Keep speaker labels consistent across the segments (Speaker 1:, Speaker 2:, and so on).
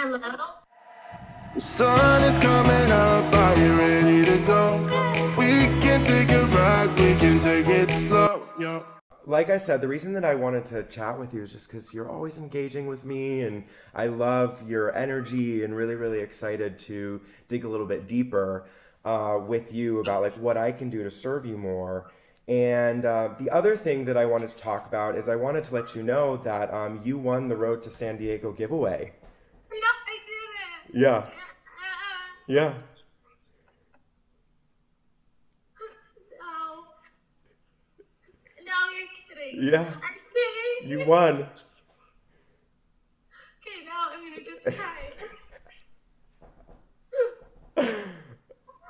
Speaker 1: Hello?
Speaker 2: The sun is coming up, are you ready to go? We can take a ride, we can take it slow, yo. Like I said, the reason that I wanted to chat with you is just because you're always engaging with me, and I love your energy and really, really excited to dig a little bit deeper with you about like what I can do to serve you more. And the other thing that I wanted to talk about is I wanted to let you know that you won the Road to San Diego giveaway.
Speaker 1: No, I didn't.
Speaker 2: Yeah. Yeah.
Speaker 1: No. No, you're kidding.
Speaker 2: Yeah.
Speaker 1: Are you kidding?
Speaker 2: You won.
Speaker 1: Okay, now I'm gonna just cry.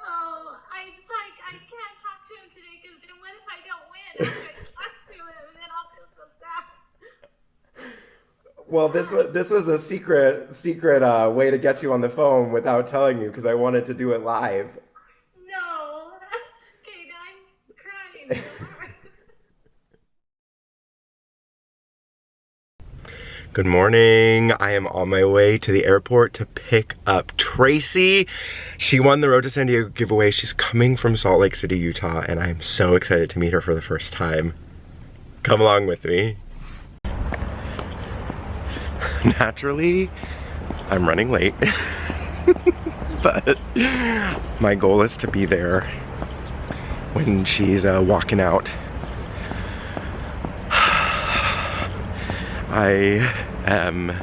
Speaker 1: Oh, I can't talk to him today because then what if I don't win? I'm gonna talk to him and then I'll feel so sad.
Speaker 2: Well, this was a secret way to get you on the phone without telling you because I wanted to do it live.
Speaker 1: No. Okay, now I'm crying.
Speaker 2: Good morning. I am on my way to the airport to pick up Tracy. She won the Road to San Diego giveaway. She's coming from Salt Lake City, Utah, and I'm so excited to meet her for the first time. Come along with me. Naturally, I'm running late, but my goal is to be there when she's walking out. I am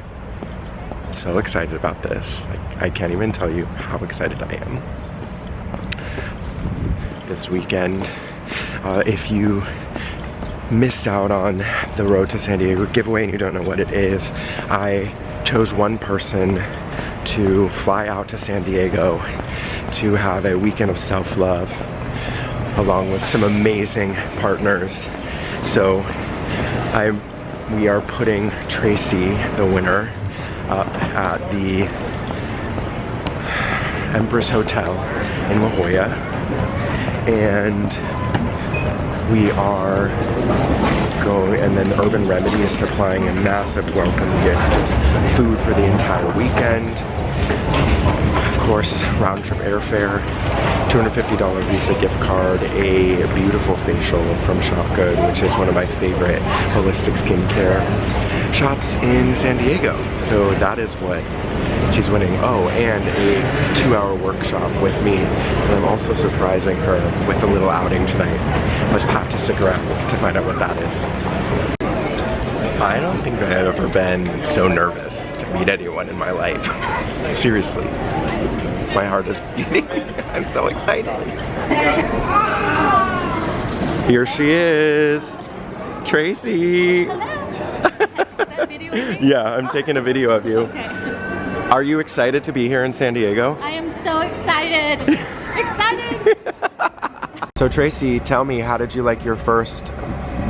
Speaker 2: so excited about this. I can't even tell you how excited I am. This weekend, if you missed out on the Road to San Diego giveaway and you don't know what it is, I chose one person to fly out to San Diego to have a weekend of self-love along with some amazing partners. So we are putting Tracy, the winner, up at the Empress Hotel in La Jolla, and we are going, and then Urban Remedy is supplying a massive welcome gift, food for the entire weekend. Of course, round trip airfare, $250 Visa gift card, a beautiful facial from Shop Good, which is one of my favorite holistic skincare shops in San Diego. So that is what she's winning. Oh, and a 2-hour workshop with me. And I'm also surprising her with a little outing tonight. But you'll have to stick around to find out what that is. I don't think I've ever been so nervous to meet anyone in my life. Seriously. My heart is beating. I'm so excited. Here she is. Tracy.
Speaker 3: Hello. Is that a video of me?
Speaker 2: Yeah, I'm taking a video of you.
Speaker 3: Okay.
Speaker 2: Are you excited to be here in San Diego?
Speaker 3: I am so excited. Excited.
Speaker 2: So Tracy, tell me, how did you like your first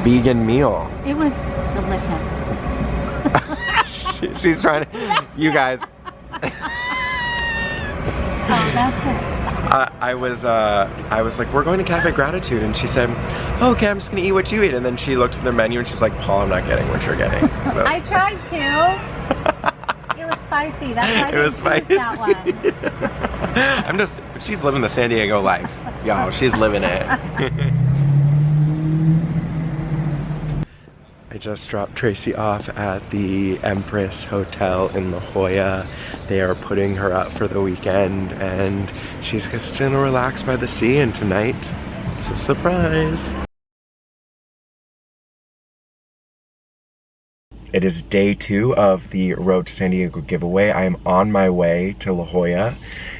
Speaker 2: vegan meal?
Speaker 3: It was delicious.
Speaker 2: She's trying to, you guys.
Speaker 3: Oh, that's good.
Speaker 2: I was like, we're going to Cafe Gratitude, and she said, oh, okay, I'm just gonna eat what you eat. And then she looked at the menu and she's like, Paul, I'm not getting what you're getting. But
Speaker 3: I tried to. It was spicy. That's why I didn't choose that one.
Speaker 2: She's living the San Diego life. Y'all, she's living it. I just dropped Tracy off at the Empress Hotel in La Jolla. They are putting her up for the weekend, and she's just gonna relax by the sea, and tonight, it's a surprise. It is day 2 of the Road to San Diego giveaway. I am on my way to La Jolla.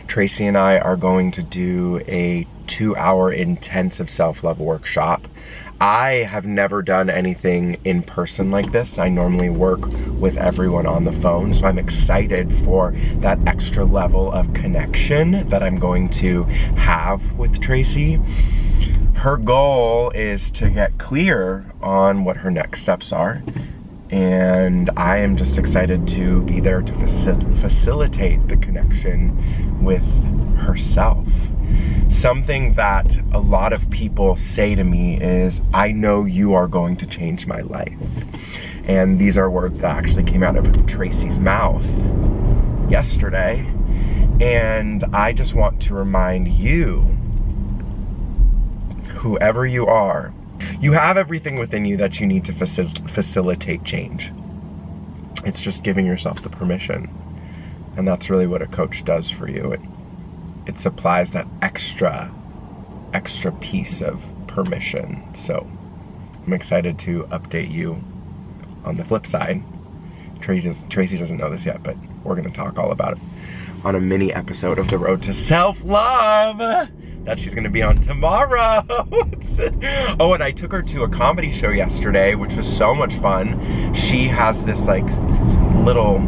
Speaker 2: Tracy and I are going to do a 2-hour intensive self-love workshop. I have never done anything in person like this. I normally work with everyone on the phone, so I'm excited for that extra level of connection that I'm going to have with Tracy. Her goal is to get clear on what her next steps are, and I am just excited to be there to facilitate the connection with herself. Something that a lot of people say to me is, I know you are going to change my life. And these are words that actually came out of Tracy's mouth yesterday, and I just want to remind you, whoever you are, you have everything within you that you need to facilitate change. It's just giving yourself the permission. And that's really what a coach does for you. It supplies that extra piece of permission. So I'm excited to update you on the flip side. Tracy doesn't know this yet, but we're gonna talk all about it on a mini episode of The Road to Self-Love that she's gonna be on tomorrow. Oh, and I took her to a comedy show yesterday, which was so much fun. She has this like little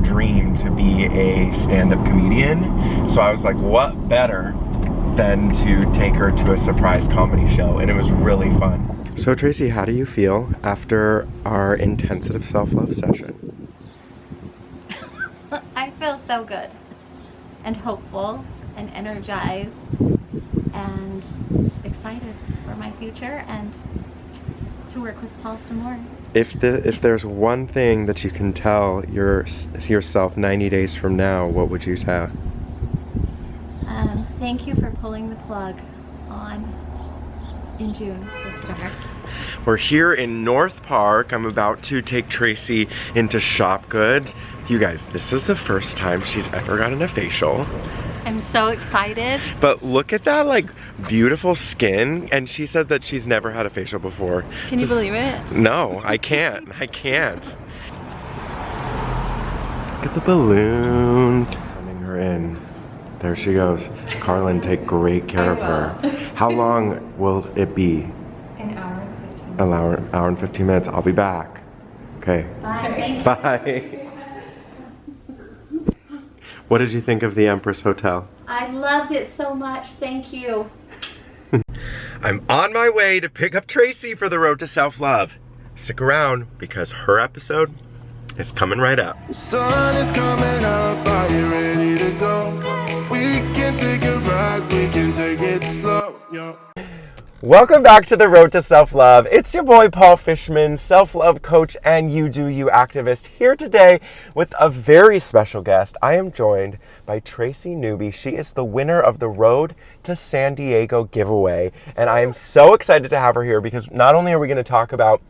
Speaker 2: dream to be a stand-up comedian. So I was like, what better than to take her to a surprise comedy show? And it was really fun. So Tracy, how do you feel after our intensive self-love session?
Speaker 3: I feel so good and hopeful and energized and excited for my future and to work with Paul some more.
Speaker 2: If there's one thing that you can tell yourself 90 days from now, what would you tell?
Speaker 3: Thank you for pulling the plug on in June to start.
Speaker 2: We're here in North Park. I'm about to take Tracy into Shop Good. You guys, this is the first time she's ever gotten a facial.
Speaker 3: I'm so excited.
Speaker 2: But look at that like beautiful skin, and she said that she's never had a facial before.
Speaker 3: Can you believe it?
Speaker 2: No, I can't. I can't. Look at the balloons. Sending her in. There she goes. Carlin, take great care of her. How long will it be?
Speaker 3: An hour and 15 minutes.
Speaker 2: An hour and 15 minutes. I'll be back. Okay.
Speaker 3: Bye.
Speaker 2: Bye. What did you think of the Empress Hotel?
Speaker 3: I loved it so much. Thank you.
Speaker 2: I'm on my way to pick up Tracy for The Road to Self-Love. Stick around because her episode is coming right up.
Speaker 4: Sun is coming up, are you ready to go? We can take a ride, we can take it slow, yo.
Speaker 2: Welcome back to The Road to Self-Love. It's your boy Paul Fishman, self-love coach and You Do You activist, here today with a very special guest. I am joined by Tracy Newby. She is the winner of the Road to San Diego giveaway, and I am so excited to have her here because not only are we going to talk about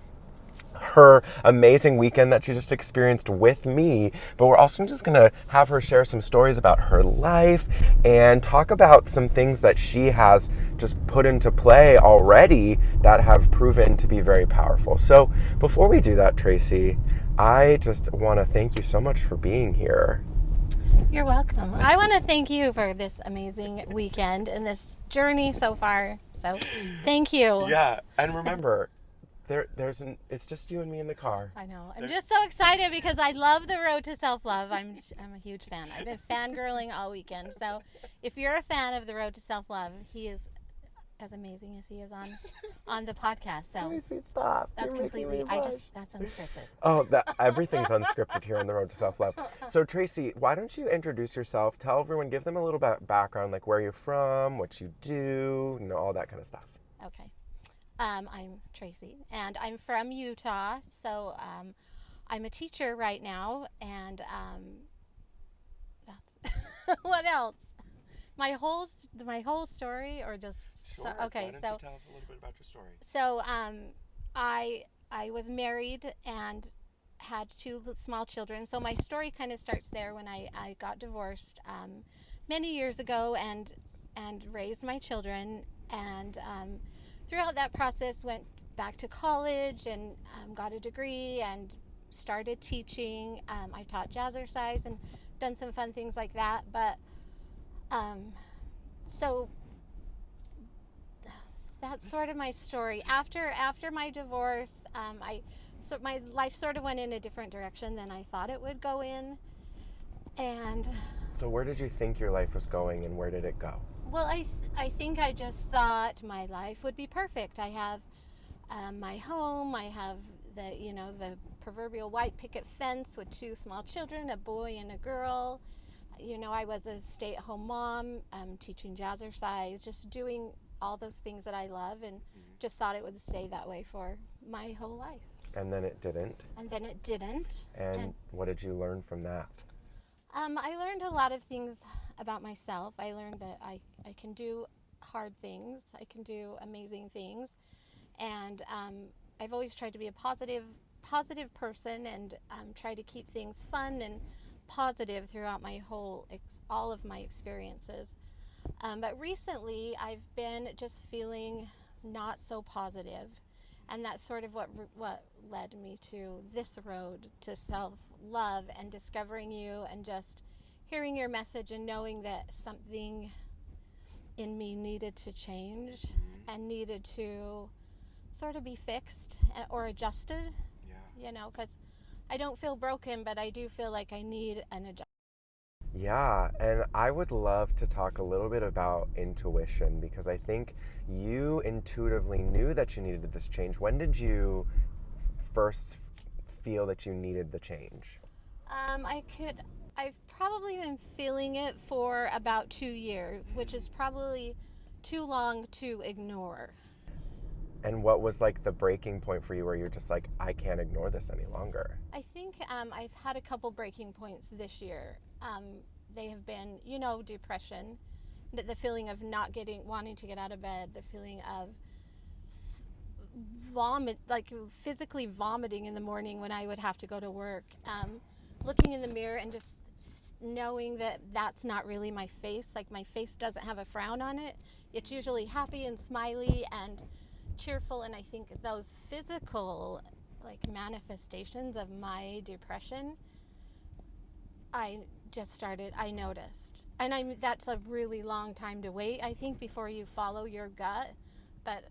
Speaker 2: her amazing weekend that she just experienced with me, but we're also just going to have her share some stories about her life and talk about some things that she has just put into play already that have proven to be very powerful. So before we do that, Tracy, I just want to thank you so much for being here.
Speaker 5: You're welcome. I want to thank you for this amazing weekend and this journey so far. So thank you.
Speaker 2: Yeah, and remember, it's just you and me in the car.
Speaker 5: I know. I'm just so excited because I love The Road to Self-Love. I'm a huge fan. I've been fangirling all weekend. So if you're a fan of The Road to Self-Love, he is as amazing as he is on the podcast. So
Speaker 2: Tracy, stop.
Speaker 5: that's completely, that's unscripted.
Speaker 2: Oh, everything's unscripted here on The Road to Self-Love. So Tracy, why don't you introduce yourself? Tell everyone, give them a little bit background, like where you're from, what you do, all that kind of stuff.
Speaker 5: Okay. I'm Tracy, and I'm from Utah, so I'm a teacher right now, and that's what else? My whole story, or just
Speaker 2: Sure.
Speaker 5: okay?
Speaker 2: Why don't you tell us a little bit about your story?
Speaker 5: So I was married and had two small children. So my story kind of starts there when I got divorced many years ago and raised my children and. Throughout that process, went back to college and got a degree and started teaching. I taught jazzercise and done some fun things like that. But so that's sort of my story. After my divorce, my life sort of went in a different direction than I thought it would go in. And
Speaker 2: so where did you think your life was going and where did it go?
Speaker 5: Well, I think I just thought my life would be perfect. I have my home. I have the proverbial white picket fence with two small children, a boy and a girl. I was a stay-at-home mom, teaching jazzercise, just doing all those things that I love, and just thought it would stay that way for my whole life.
Speaker 2: And then it didn't.
Speaker 5: And then it didn't.
Speaker 2: And what did you learn from that?
Speaker 5: I learned a lot of things about myself. I learned that I can do hard things. I can do amazing things. And I've always tried to be a positive person and try to keep things fun and positive throughout my all of my experiences. But recently I've been just feeling not so positive, and that's sort of what led me to this road to self-love and discovering you and just hearing your message and knowing that something in me needed to change and needed to sort of be fixed or adjusted. You know, because I don't feel broken, but I do feel like I need an adjustment.
Speaker 2: Yeah, and I would love to talk a little bit about intuition, because I think you intuitively knew that you needed this change. When did you first feel that you needed the change?
Speaker 5: I've probably been feeling it for about 2 years, which is probably too long to ignore.
Speaker 2: And what was like the breaking point for you where you're just like, I can't ignore this any longer?
Speaker 5: I think I've had a couple breaking points this year. They have been, depression, the feeling of wanting to get out of bed, the feeling of physically vomiting in the morning when I would have to go to work, looking in the mirror and just knowing that that's not really my face. Like, my face doesn't have a frown on it. It's usually happy and smiley and cheerful, and I think those physical manifestations of my depression, I noticed. And that's a really long time to wait, I think, before you follow your gut. But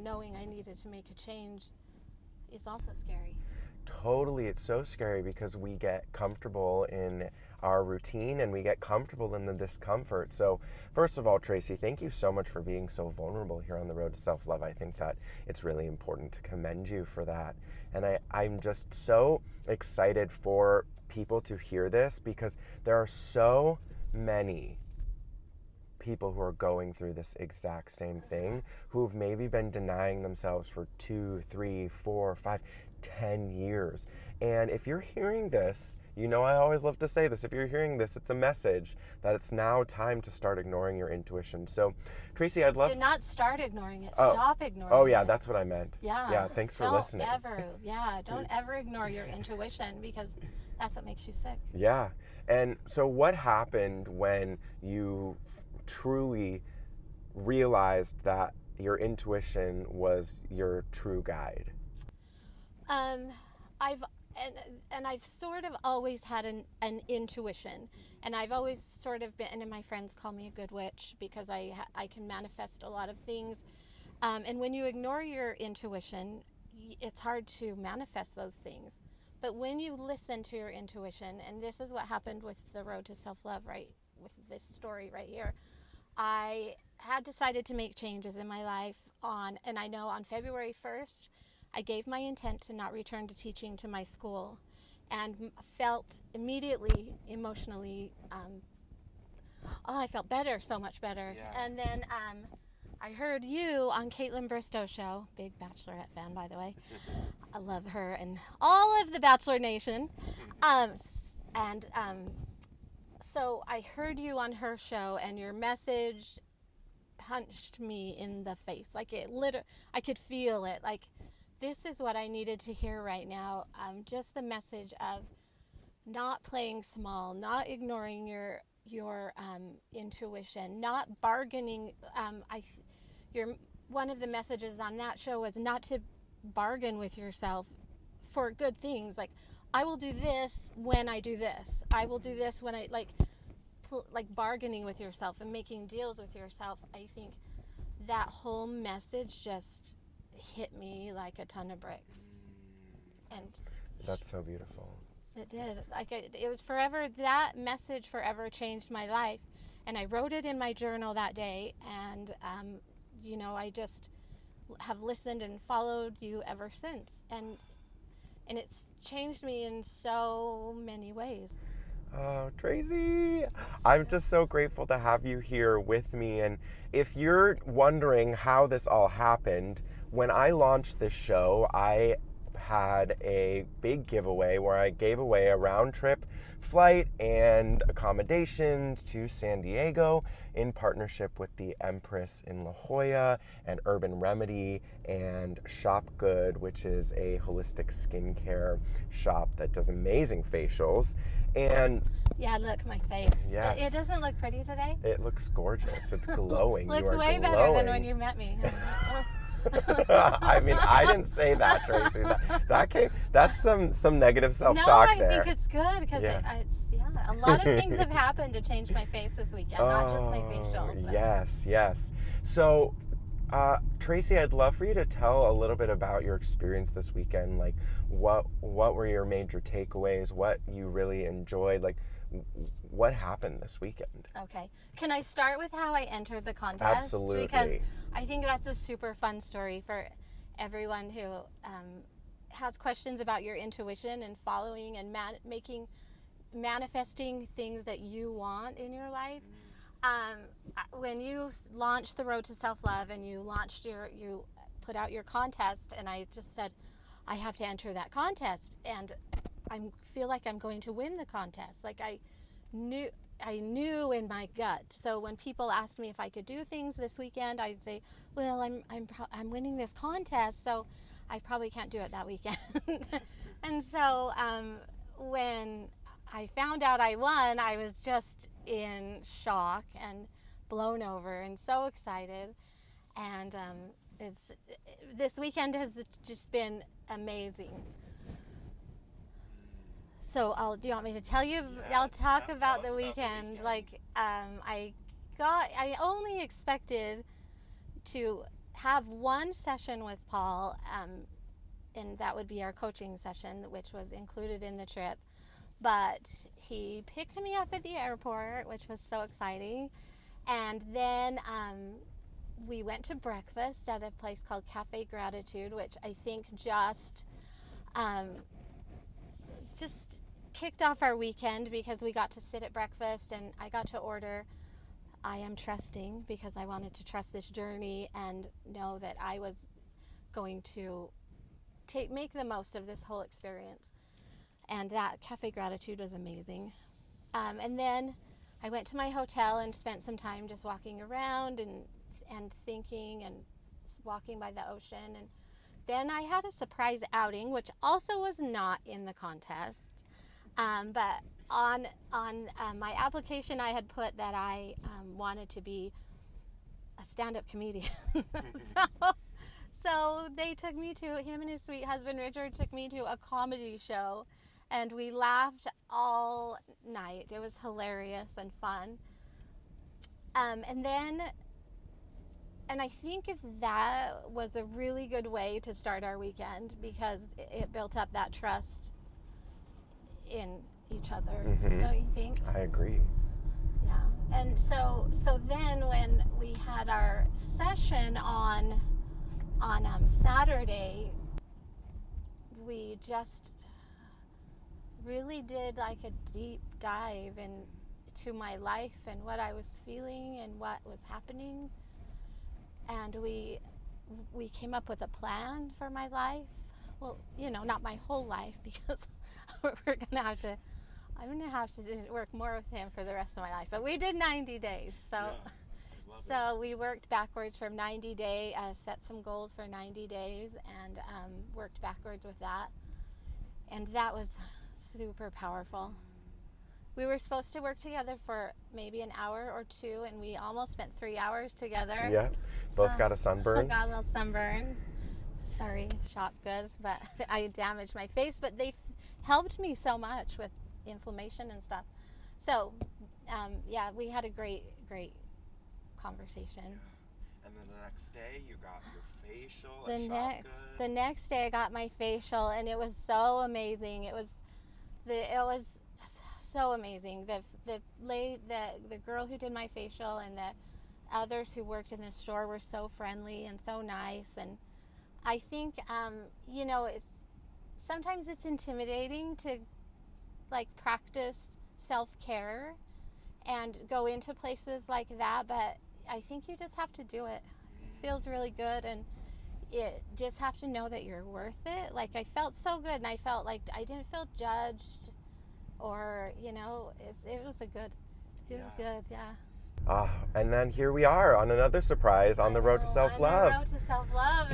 Speaker 5: knowing I needed to make a change is also scary.
Speaker 2: Totally, it's so scary because we get comfortable in our routine and we get comfortable in the discomfort. So first of all, Tracy, thank you so much for being so vulnerable here on the road to self-love. I think that it's really important to commend you for that. And I'm just so excited for people to hear this, because there are so many people who are going through this exact same thing, who've maybe been denying themselves for 2, 3, 4, 5, 10 years. And if you're hearing this, I always love to say this, if you're hearing this, it's a message that it's now time to start ignoring your intuition. So, Tracy, I'd love
Speaker 5: to not start ignoring it. Stop ignoring it.
Speaker 2: Oh, yeah, that's what I meant.
Speaker 5: Yeah.
Speaker 2: Yeah, thanks for listening.
Speaker 5: Don't ever ignore your intuition, because that's what makes you sick.
Speaker 2: Yeah. And so what happened when you truly realized that your intuition was your true guide?
Speaker 5: I've sort of always had an intuition, and I've always sort of been, and my friends call me a good witch because I can manifest a lot of things. And when you ignore your intuition, it's hard to manifest those things. But when you listen to your intuition, and this is what happened with the road to self-love, right, with this story right here, I had decided to make changes in my life and I know on February 1st, I gave my intent to not return to teaching to my school, and felt immediately emotionally, I felt better, so much better. Yeah. And then I heard you on Caitlin Bristow's show, big Bachelorette fan, by the way. I love her and all of the Bachelor Nation. So I heard you on her show, and your message punched me in the face. Like, I could feel it. Like, this is what I needed to hear right now. Just the message of not playing small, not ignoring your intuition, not bargaining. One of the messages on that show was not to bargain with yourself for good things. Like, I will do this when I do this. I will do this when I like bargaining with yourself and making deals with yourself. I think that whole message just hit me like a ton of bricks. And
Speaker 2: that's so beautiful.
Speaker 5: It did. It was forever. That message forever changed my life, and I wrote it in my journal that day. And I just have listened and followed you ever since, and it's changed me in so many ways.
Speaker 2: Oh, Tracy, I'm just so grateful to have you here with me. And if you're wondering how this all happened, when I launched this show, I had a big giveaway where I gave away a round-trip flight and accommodations to San Diego in partnership with the Empress in La Jolla and Urban Remedy and Shop Good, which is a holistic skincare shop that does amazing facials. And
Speaker 5: Yeah, look, my face.
Speaker 2: Yes.
Speaker 5: It doesn't look pretty today.
Speaker 2: it looks gorgeous. It's glowing.
Speaker 5: Looks
Speaker 2: You are
Speaker 5: way better
Speaker 2: glowing.
Speaker 5: than when you met me.
Speaker 2: I mean, I didn't say that, Tracy. That's some negative
Speaker 5: No,
Speaker 2: self-talk
Speaker 5: I
Speaker 2: there.
Speaker 5: think it's good because a lot of things have happened to change my face this weekend, not just my facials. But.
Speaker 2: Yes. So, Tracy, I'd love for you to tell a little bit about your experience this weekend. Like, what were your major takeaways? What you really enjoyed? Like, what happened this weekend?
Speaker 5: Okay. Can I start with how I entered the contest?
Speaker 2: Absolutely.
Speaker 5: Because I think that's a super fun story for everyone who has questions about your intuition and following and manifesting things that you want in your life. When you launched the Road to Self-Love and you put out your contest, and I just said, I have to enter that contest, and I feel like I'm going to win the contest. Like I knew in my gut. So when people asked me if I could do things this weekend, I'd say, well, I'm winning this contest, so I probably can't do it that weekend. And so when I found out I won, I was just in shock and blown over and so excited. And this weekend has just been amazing. So do you want me to tell you?
Speaker 2: Yeah,
Speaker 5: I'll talk
Speaker 2: tell
Speaker 5: about
Speaker 2: us
Speaker 5: the
Speaker 2: about the
Speaker 5: weekend.
Speaker 2: weekend.
Speaker 5: Like I only expected to have one session with Paul, and that would be our coaching session, which was included in the trip. But he picked me up at the airport, which was so exciting. And then we went to breakfast at a place called Cafe Gratitude, which I think just kicked off our weekend because we got to sit at breakfast and I got to order I Am Trusting because I wanted to trust this journey and know that I was going to make the most of this whole experience. And that Cafe Gratitude was amazing. And then I went to my hotel and spent some time just walking around and thinking and walking by the ocean. And then I had a surprise outing, which also was not in the contest. But on my application, I had put that I wanted to be a stand-up comedian. So they took me to, him and his sweet husband Richard took me to a comedy show, and we laughed all night. It was hilarious and fun. And I think that was a really good way to start our weekend because it built up that trust in each other.
Speaker 2: Mm-hmm.
Speaker 5: Don't you think?
Speaker 2: I agree.
Speaker 5: Yeah. And so then when we had our session on Saturday, we just really did like a deep dive into my life and what I was feeling and what was happening. And we came up with a plan for my life. Well, not my whole life because I'm going to have to work more with him for the rest of my life. But we did 90 days. So we worked backwards from 90 days, set some goals for 90 days and worked backwards with that. And that was super powerful. We were supposed to work together for maybe an hour or two, and we almost spent 3 hours together.
Speaker 2: Yeah, both got a sunburn.
Speaker 5: Got a little sunburn. Sorry, Shop Good, but I damaged my face. But they helped me so much with inflammation and stuff. So, we had a great conversation.
Speaker 2: Yeah. And then the next day, you got your facial
Speaker 5: The next day, I got my facial, and it was so amazing. It was so amazing. The girl who did my facial and the others who worked in the store were so friendly and so nice. And I think sometimes it's intimidating to practice self-care and go into places like that, but I think you just have to do it. It feels really good, and it just have to know that you're worth it. Like, I felt so good, and I felt like I didn't feel judged, or it was good, yeah.
Speaker 2: And then here we are on another surprise on the road to self-love.
Speaker 5: On the road to self-love.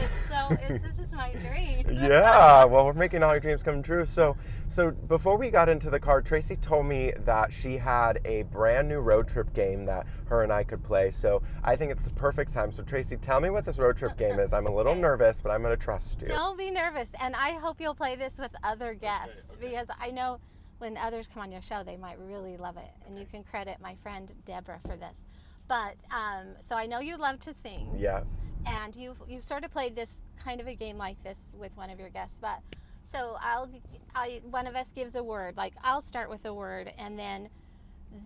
Speaker 5: This is my dream.
Speaker 2: Yeah, well, we're making all your dreams come true. So before we got into the car, Tracy told me that she had a brand new road trip game that her and I could play. So I think it's the perfect time. So Tracy, tell me what this road trip game is. I'm a little nervous, but I'm going to trust you.
Speaker 5: Don't be nervous. And I hope you'll play this with other guests, because I know when others come on your show, they might really love it. And you can credit my friend Deborah for this. But, so I know you love to sing.
Speaker 2: Yeah.
Speaker 5: And you've sort of played this kind of a game like this with one of your guests. But, so one of us gives a word. Like, I'll start with a word, and then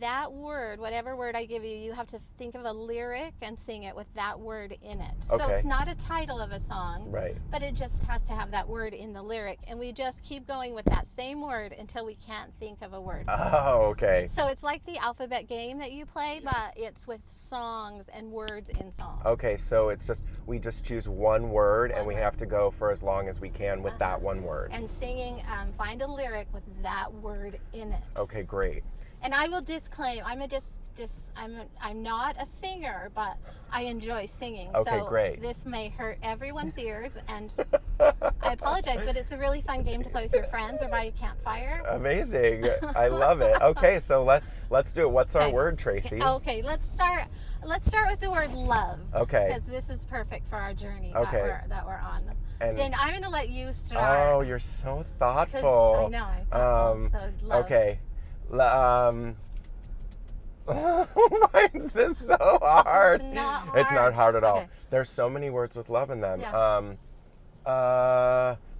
Speaker 5: that word, whatever word I give you, you have to think of a lyric and sing it with that word in it.
Speaker 2: Okay.
Speaker 5: So it's not a title of a song,
Speaker 2: Right.
Speaker 5: but it just has to have that word in the lyric. And we just keep going with that same word until we can't think of a word.
Speaker 2: Oh, okay.
Speaker 5: So it's like the alphabet game that you play, but it's with songs and words in songs.
Speaker 2: Okay, so we just choose one word, and we have to go for as long as we can with that one word.
Speaker 5: And singing, find a lyric with that word in it.
Speaker 2: Okay, great.
Speaker 5: And I will disclaim, I'm not a singer, but I enjoy singing.
Speaker 2: Okay,
Speaker 5: so
Speaker 2: great.
Speaker 5: This may hurt everyone's ears, and I apologize, but it's a really fun game to play with your friends or by a campfire.
Speaker 2: Amazing. I love it. Okay, so let's do it. What's our word, Tracy?
Speaker 5: Okay, let's start with the word love.
Speaker 2: Okay.
Speaker 5: Because this is perfect for our journey
Speaker 2: Okay.
Speaker 5: that we're on.
Speaker 2: And
Speaker 5: then I'm going to let you start.
Speaker 2: Oh, you're so thoughtful.
Speaker 5: I know. So love.
Speaker 2: Okay. Why is this so hard?
Speaker 5: It's not hard.
Speaker 2: It's not hard at all.
Speaker 5: Okay.
Speaker 2: There's so many words with love in them.
Speaker 5: Yeah.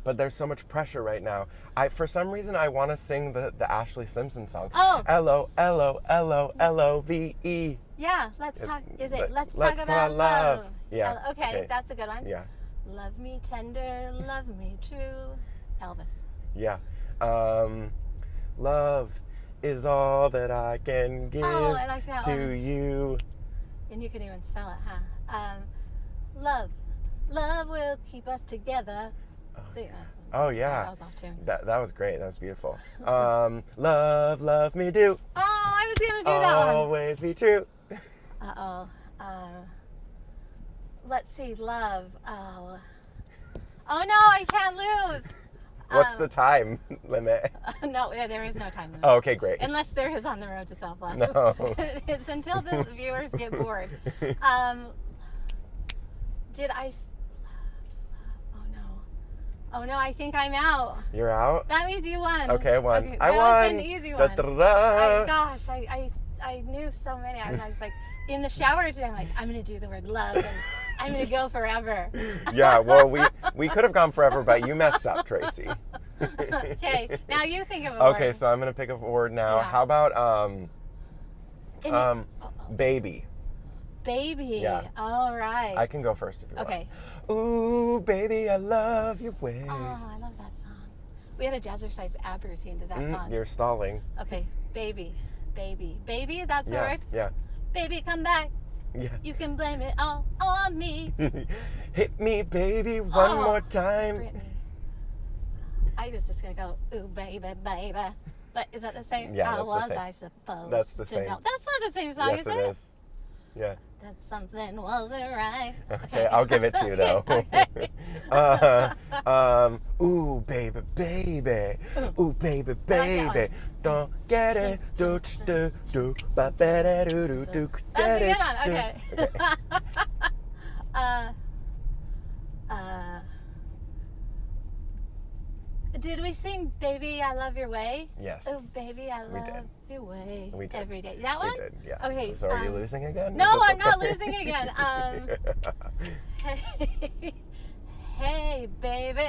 Speaker 2: But there's so much pressure right now. For some reason, I want to sing the Ashley Simpson song.
Speaker 5: Oh.
Speaker 2: L-O-L-O-L-O-V-E.
Speaker 5: Yeah, let's talk. Let's
Speaker 2: Let's
Speaker 5: talk about love.
Speaker 2: Yeah.
Speaker 5: Okay, that's a good one.
Speaker 2: Yeah.
Speaker 5: Love me tender, love me true. Elvis.
Speaker 2: Yeah. Love is all that I can give
Speaker 5: I like that
Speaker 2: to
Speaker 5: one.
Speaker 2: you.
Speaker 5: And you can even spell it, huh? Love will keep us together.
Speaker 2: Oh yeah.
Speaker 5: That was off tune.
Speaker 2: That was great. That was beautiful. Love me do.
Speaker 5: Oh, I was gonna do that one.
Speaker 2: Always be true.
Speaker 5: Let's see, love. Oh no, I can't lose.
Speaker 2: What's the time limit?
Speaker 5: No, there is no time limit.
Speaker 2: Oh, okay, great.
Speaker 5: Unless there is on the road to self-love.
Speaker 2: No.
Speaker 5: It's until the viewers get bored. Did I? Oh no, I think I'm out.
Speaker 2: You're out?
Speaker 5: That means you won.
Speaker 2: Okay, I won.
Speaker 5: Okay,
Speaker 2: I
Speaker 5: that
Speaker 2: won.
Speaker 5: was an easy one.
Speaker 2: Da-da-da.
Speaker 5: Gosh, I knew so many. I was like, in the shower today, I'm like, I'm going to do the word love, and I'm going to go forever.
Speaker 2: Yeah, well, we could have gone forever, but you messed up, Tracy.
Speaker 5: Okay, now you think of a word.
Speaker 2: Okay, so I'm going to pick a word now.
Speaker 5: Yeah.
Speaker 2: How about baby?
Speaker 5: Baby.
Speaker 2: Yeah.
Speaker 5: All right.
Speaker 2: I can go first if you want.
Speaker 5: Okay.
Speaker 2: Ooh, baby, I love your ways.
Speaker 5: Oh, I love that song. We had a jazzercise ab routine to that song.
Speaker 2: You're stalling.
Speaker 5: Okay, baby. Baby, that's the word?
Speaker 2: Yeah.
Speaker 5: Baby, come back.
Speaker 2: Yeah.
Speaker 5: You can blame it all on me.
Speaker 2: Hit me, baby, one more time.
Speaker 5: Brittany. I was just going to go, ooh, baby. But is that the same?
Speaker 2: Yeah,
Speaker 5: How
Speaker 2: that's the
Speaker 5: was
Speaker 2: same.
Speaker 5: I supposed
Speaker 2: That's the
Speaker 5: to
Speaker 2: same.
Speaker 5: know? That's not the same song,
Speaker 2: Yes,
Speaker 5: is
Speaker 2: it
Speaker 5: it?
Speaker 2: is. Yeah.
Speaker 5: That something wasn't right.
Speaker 2: Okay, I'll give it to you though. Ooh, baby. Ooh, baby. Don't get it. Do do do. Ba ba da do do do.
Speaker 5: That's a good one. Okay. Did we sing "Baby, I Love Your Way"?
Speaker 2: Yes.
Speaker 5: Oh, baby, I love your way.
Speaker 2: We did.
Speaker 5: Every day. That one?
Speaker 2: We did, yeah.
Speaker 5: Okay.
Speaker 2: So are you losing again?
Speaker 5: No, I'm not losing again. Hey, baby.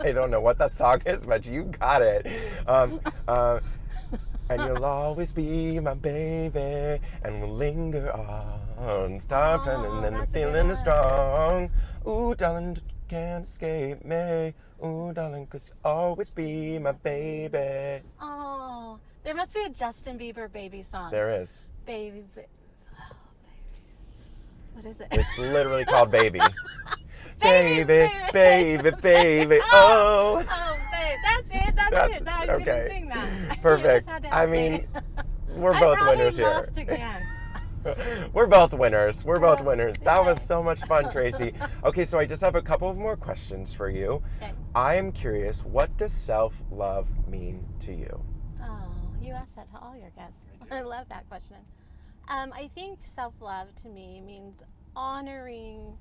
Speaker 2: I don't know what that song is, but you got it. And you'll always be my baby, and we'll linger on, starving, and then the feeling is strong. Ooh, darling, you can't escape me. Ooh, darling, 'cause you'll always be my baby.
Speaker 5: Oh, there must be a Justin Bieber baby song.
Speaker 2: There is.
Speaker 5: Baby. Oh, baby. What is it?
Speaker 2: It's literally called Baby. baby, baby, baby, oh.
Speaker 5: Oh, babe, that's it. That's it. I was
Speaker 2: okay.
Speaker 5: gonna sing that. You
Speaker 2: Perfect.
Speaker 5: just had to
Speaker 2: I
Speaker 5: help
Speaker 2: mean,
Speaker 5: me.
Speaker 2: we're
Speaker 5: I
Speaker 2: both
Speaker 5: probably
Speaker 2: winners here.
Speaker 5: lost again.
Speaker 2: We're both winners. We're both winners. That was
Speaker 5: Yay.
Speaker 2: so much fun, Tracy. Okay, so I just have a couple of more questions for you.
Speaker 5: Okay.
Speaker 2: I am curious, what does self-love mean to you?
Speaker 5: Oh, you asked that to all your guests. I love that question. I think self-love to me means honoring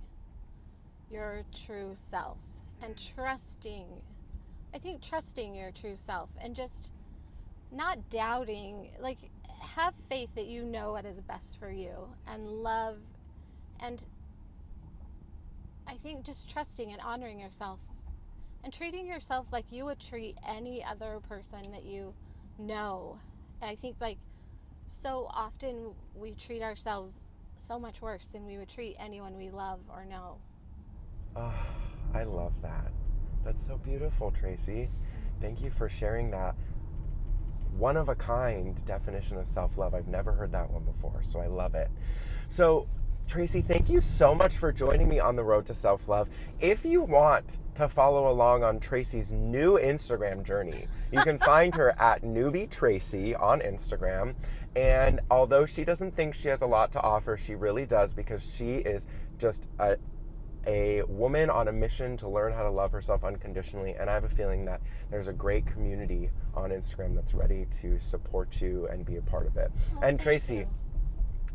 Speaker 5: your true self and trusting. I think trusting your true self and just not doubting, like have faith that you know what is best for you and love, and I think just trusting and honoring yourself and treating yourself like you would treat any other person that you know. I think like so often we treat ourselves so much worse than we would treat anyone we love or know.
Speaker 2: Oh, I love that. That's so beautiful, Tracy. Thank you for sharing that one-of-a-kind definition of self-love. I've never heard that one before, so I love it. So, Tracy, thank you so much for joining me on the road to self-love. If you want to follow along on Tracy's new Instagram journey, you can find her at Newby Tracy on Instagram. And although she doesn't think she has a lot to offer, she really does, because she is just a woman on a mission to learn how to love herself unconditionally, and I have a feeling that there's a great community on Instagram that's ready to support you and be a part of it. And Tracy,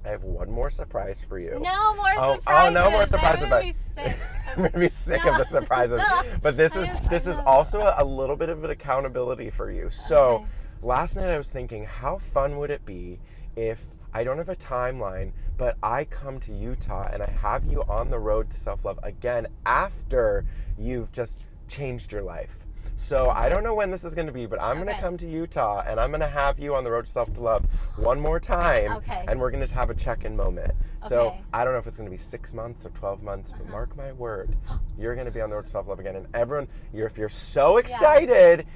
Speaker 2: I have one more surprise for you.
Speaker 5: No more surprises.
Speaker 2: Oh, no more surprises.
Speaker 5: I'm gonna be sick.
Speaker 2: I'm gonna be sick of the surprises. But this is also a little bit of an accountability for you. So
Speaker 5: Okay.
Speaker 2: last night I was thinking, how fun would it be if I don't have a timeline, but I come to Utah and I have you on the road to self-love again after you've just changed your life. So I don't know when this is going to be, but I'm going to come to Utah and I'm going to have you on the road to self-love one more time.
Speaker 5: Okay.
Speaker 2: And we're going to have a check-in moment. So
Speaker 5: Okay.
Speaker 2: I don't know if it's going to be 6 months or 12 months, but mark my word, you're going to be on the road to self-love again. And everyone, if you're so excited,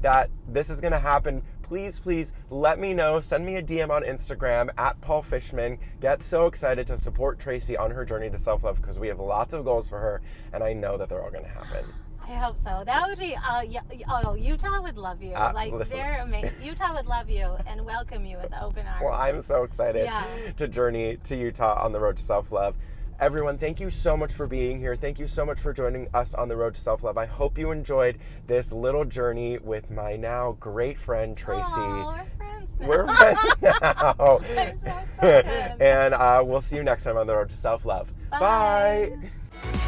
Speaker 2: that this is going to happen, please let me know. Send me a DM on Instagram at Paul Fishman. Get so excited to support Tracy on her journey to self-love, because we have lots of goals for her, and I know that they're all going to happen.
Speaker 5: I hope so. That would be, Utah would love you.
Speaker 2: Listen.
Speaker 5: They're amazing. Utah would love you and welcome you with open arms.
Speaker 2: Well, I'm so excited to journey to Utah on the road to self-love. Everyone, thank you so much for being here. Thank you so much for joining us on the road to self-love. I hope you enjoyed this little journey with my now great friend, Tracy.
Speaker 5: Oh, we're friends now.
Speaker 2: We're friends now.
Speaker 5: I'm so excited.
Speaker 2: And we'll see you next time on the road to self-love.
Speaker 5: Bye.
Speaker 2: Bye.